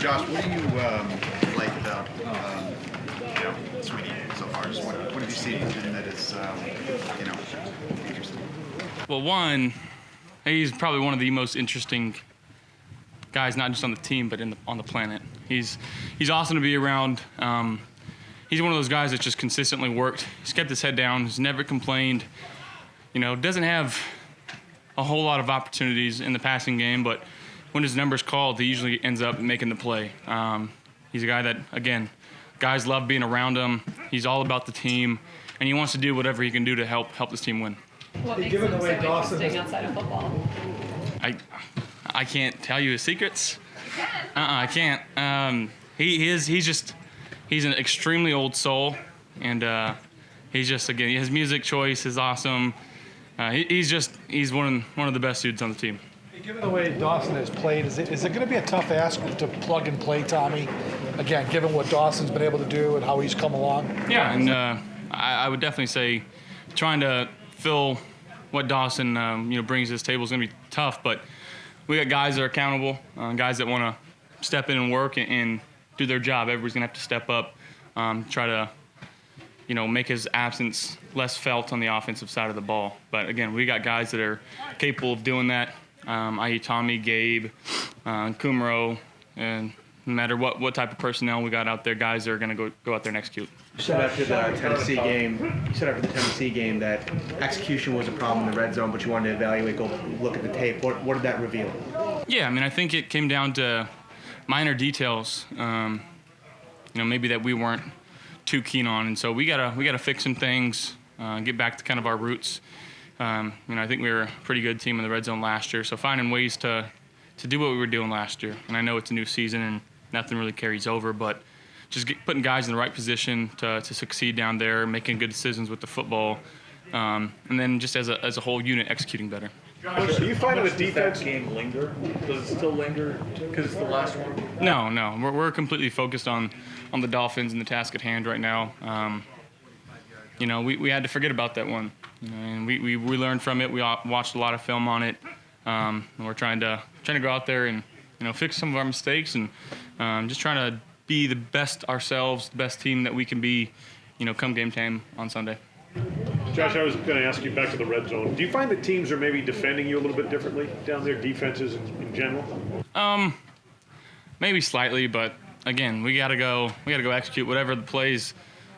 Josh, what do you like about Sweeney so far? Just what have you seen that is interesting? Well, one, he's probably one of the most interesting guys, not just on the team, but on the planet. He's awesome to be around. He's one of those guys that's just consistently worked. He's kept his head down. He's never complained. Doesn't have a whole lot of opportunities in the passing game, but when his number's called, he usually ends up making the play. He's a guy that, again, guys love being around him. He's all about the team, and he wants to do whatever he can do to help this team win. What makes him so interesting outside of football? I can't tell you his secrets. I can't. He's an extremely old soul, and he's just, again, his music choice is awesome. He's one of the best dudes on the team. Given the way Dawson has played, is it going to be a tough ask to plug and play Tommy? Again, given what Dawson's been able to do and how he's come along. Yeah, and I would definitely say trying to fill what Dawson brings to this table is going to be tough, but we got guys that are accountable, guys that want to step in and work and do their job. Everybody's going to have to step up, try to make his absence less felt on the offensive side of the ball. But again, we got guys that are capable of doing that, i.e. Tommy, Gabe, Kumro, and no matter what type of personnel we got out there, guys that are going to go out there and execute. You said after the Tennessee game that execution was a problem in the red zone, but you wanted to evaluate, go look at the tape. What did that reveal? Yeah, I think it came down to minor details, maybe that we weren't too keen on, and so we gotta fix some things, get back to kind of our roots. I think we were a pretty good team in the red zone last year, so finding ways to do what we were doing last year. And I know it's a new season and nothing really carries over, but just putting guys in the right position to succeed down there, making good decisions with the football, and then just as a whole unit executing better. Josh, do you find the defense game linger? Does it still linger because it's the last one? No. We're completely focused on the Dolphins and the task at hand right now. We had to forget about that one, and we learned from it. We watched a lot of film on it, and we're trying to go out there and fix some of our mistakes and just trying to be the best ourselves, the best team that we can be, come game time on Sunday. Josh, I was going to ask you back to the red zone. Do you find that teams are maybe defending you a little bit differently down there, defenses in general? Maybe slightly, but again, we gotta go execute whatever the plays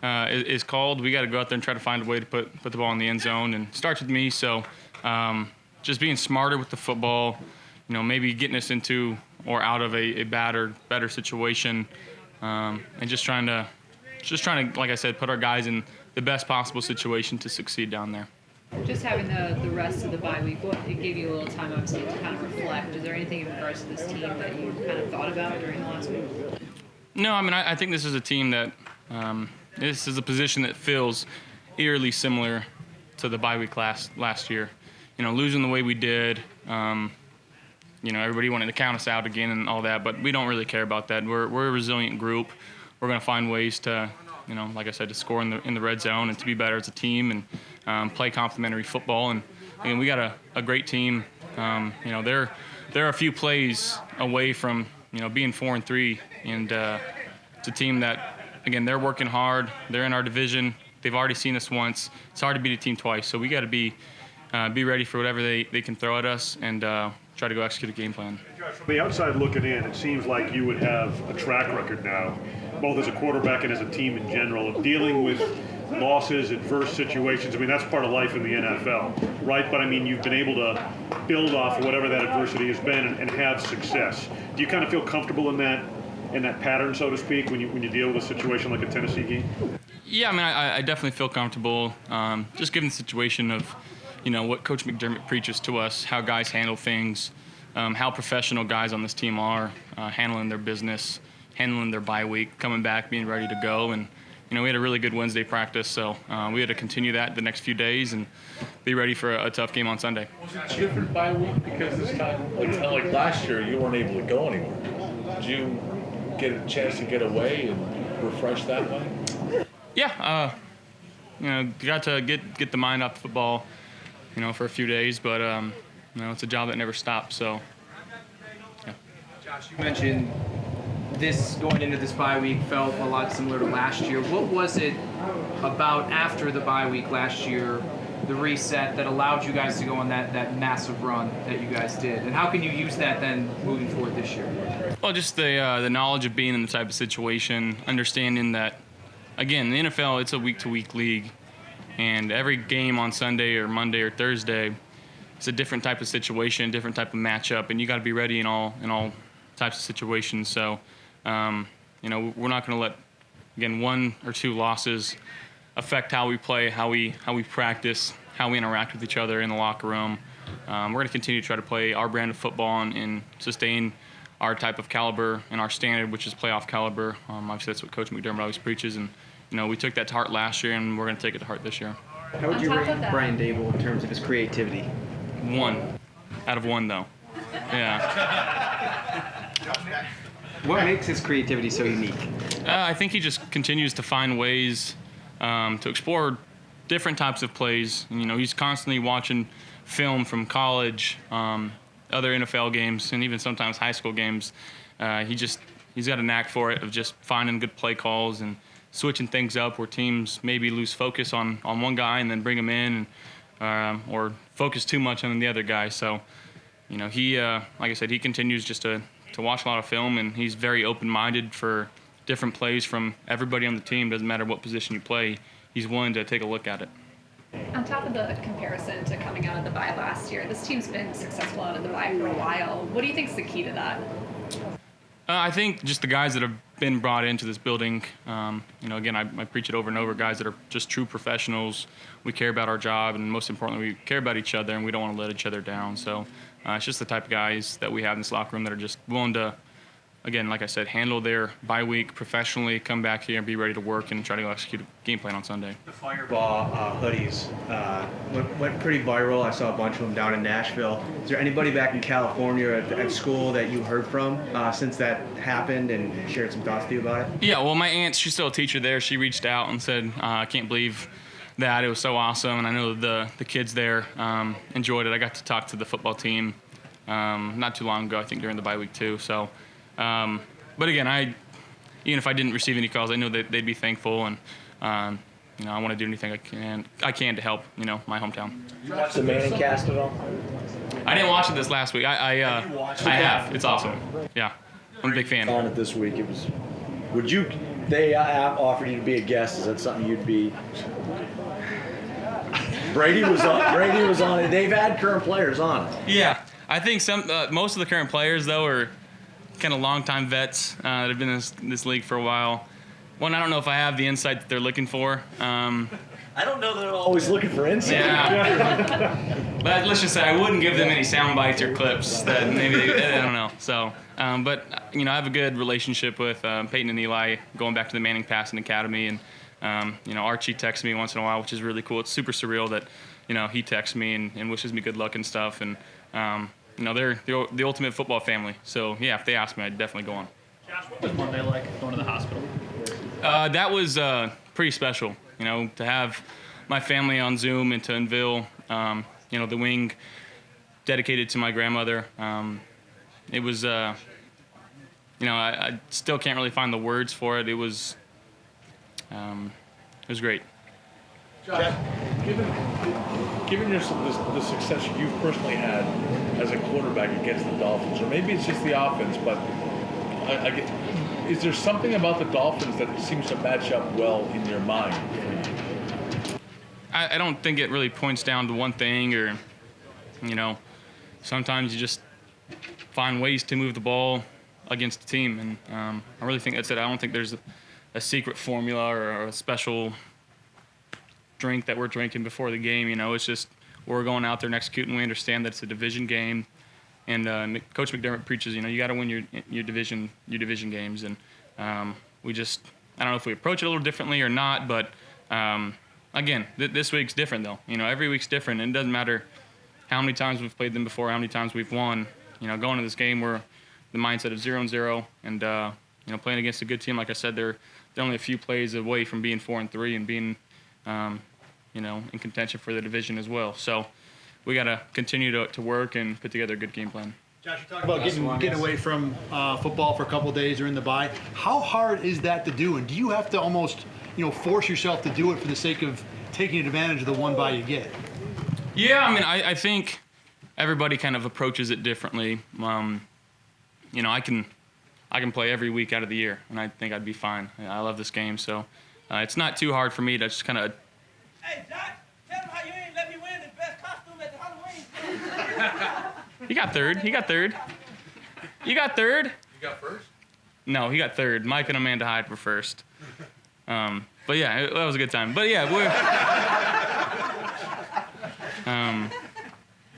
is called. We gotta go out there and try to find a way to put the ball in the end zone, and it starts with me. So just being smarter with the football, maybe getting us into or out of a better situation, and just trying to, like I said, put our guys in the best possible situation to succeed down there. Just having the rest of the bye week, it gave you a little time, obviously, to kind of reflect. Is there anything in regards to this team that you kind of thought about during the last week? No, I think this is a team that this is a position that feels eerily similar to the bye week last year. Losing the way we did, everybody wanted to count us out again and all that, but we don't really care about that. We're a resilient group. We're going to find ways to, like I said, to score in the red zone and to be better as a team and play complementary football. And again, we got a great team. They're a few plays away from being 4-3, and it's a team that, again, they're working hard. They're in our division. They've already seen us once. It's hard to beat a team twice, so we got to be ready for whatever they can throw at us and try to go execute a game plan. From the outside looking in, it seems like you would have a track record now, both as a quarterback and as a team in general, of dealing with losses, adverse situations. That's part of life in the NFL, right? But you've been able to build off of whatever that adversity has been and have success. Do you kind of feel comfortable in that pattern, so to speak, when you deal with a situation like a Tennessee game? Yeah, I definitely feel comfortable, just given the situation of, what Coach McDermott preaches to us, how guys handle things, how professional guys on this team are, handling their business, handling their bye week, coming back, being ready to go. And, we had a really good Wednesday practice, so we had to continue that the next few days and be ready for a tough game on Sunday. Was it different bye week because this time, like last year, you weren't able to go anywhere? Did you get a chance to get away and refresh that way? Yeah, got to get the mind off football, for a few days, but it's a job that never stops. So, yeah. Josh, you mentioned this going into this bye week felt a lot similar to last year. What was it about after the bye week last year, the reset, that allowed you guys to go on that massive run that you guys did? And how can you use that then moving forward this year? Well, just the knowledge of being in the type of situation, understanding that, again, the NFL, it's a week-to-week league, and every game on Sunday or Monday or Thursday, it's a different type of situation, different type of matchup, and you got to be ready in all types of situations. So, we're not going to let, again, 1 or 2 losses affect how we play, how we practice, how we interact with each other in the locker room. We're going to continue to try to play our brand of football and sustain our type of caliber and our standard, which is playoff caliber. Obviously, that's what Coach McDermott always preaches, and we took that to heart last year, and we're going to take it to heart this year. How would you rate Brian Daboll in terms of his creativity? 1 out of 1, though. Yeah. What makes his creativity so unique? I think he just continues to find ways to explore different types of plays. He's constantly watching film from college, other NFL games, and even sometimes high school games. He's got a knack for it, of just finding good play calls and switching things up where teams maybe lose focus on one guy and then bring him in, or focus too much on the other guy. So, he, like I said, he continues just to watch a lot of film, and he's very open-minded for different plays from everybody on the team. Doesn't matter what position you play, he's willing to take a look at it. On top of the comparison to coming out of the bye last year, this team's been successful out of the bye for a while. What do you think is the key to that? I think just the guys that have been brought into this building, again, I preach it over and over, guys that are just true professionals. We care about our job, and most importantly, we care about each other, and we don't want to let each other down. So it's just the type of guys that we have in this locker room that are just willing to, again, like I said, handle their bye week professionally, come back here and be ready to work and try to execute a game plan on Sunday. The Fireball hoodies went pretty viral. I saw a bunch of them down in Nashville. Is there anybody back in California at school that you heard from since that happened and shared some thoughts to you about it? Yeah, well, my aunt, she's still a teacher there. She reached out and said, I can't believe that. It was so awesome. And I know the kids there enjoyed it. I got to talk to the football team not too long ago, I think during the bye week too. So, but again, even if I didn't receive any calls, I know that they'd be thankful, and I want to do anything I can to help my hometown. Did you watch the Manning cast at all? I didn't watch it this last week. I have. It's awesome. Yeah, I'm a big fan. On it this week, it was. Would you? They offered you to be a guest. Is that something you'd be? Brady was on it. They've had current players on it. Yeah, I think most of the current players though are kind of longtime vets that have been in this league for a while. One, I don't know if I have the insight that they're looking for. I don't know that they're always looking for insight. Yeah. But let's just say I wouldn't give them any sound bites or clips that maybe I don't know. So, but I have a good relationship with Peyton and Eli, going back to the Manning Passing Academy, and Archie texts me once in a while, which is really cool. It's super surreal that he texts me and wishes me good luck and stuff, and they're the ultimate football family. So yeah, if they ask me, I'd definitely go on. Josh, what was Monday like going to the hospital? That was pretty special. To have my family on Zoom and to unveil, the wing dedicated to my grandmother. It was, I still can't really find the words for it. It was great. Josh, given the success you've personally had as a quarterback against the Dolphins, or maybe it's just the offense, but is there something about the Dolphins that seems to match up well in your mind? I don't think it really points down to one thing, or sometimes you just find ways to move the ball against the team, and I really think that's it. I don't think there's a secret formula or a special drink that we're drinking before the game. It's just we're going out there and executing. We understand that it's a division game, and Coach McDermott preaches, you got to win your division games, and I don't know if we approach it a little differently or not, but again, this week's different though. Every week's different, and it doesn't matter how many times we've played them before, how many times we've won. Going into this game, we're the mindset of 0-0, and playing against a good team. Like I said, they're only a few plays away from being 4-3 and being in contention for the division as well. So we got to continue to work and put together a good game plan. Josh, you talked about getting away from football for a couple of days during the bye. How hard is that to do? And do you have to almost, force yourself to do it for the sake of taking advantage of the one bye you get? Yeah, I mean, I think everybody kind of approaches it differently. I can play every week out of the year, and I think I'd be fine. I love this game, so it's not too hard for me to just kind of. Hey, Josh, tell them how you ain't let me win the best costume at the Halloween. He got third. He got third. You got third? You got first? No, he got third. Mike and Amanda Hyde were first. But yeah, that was a good time. But yeah, we're.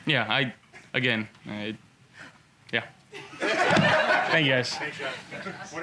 Yeah, yeah. Thank you guys. Thanks, Josh.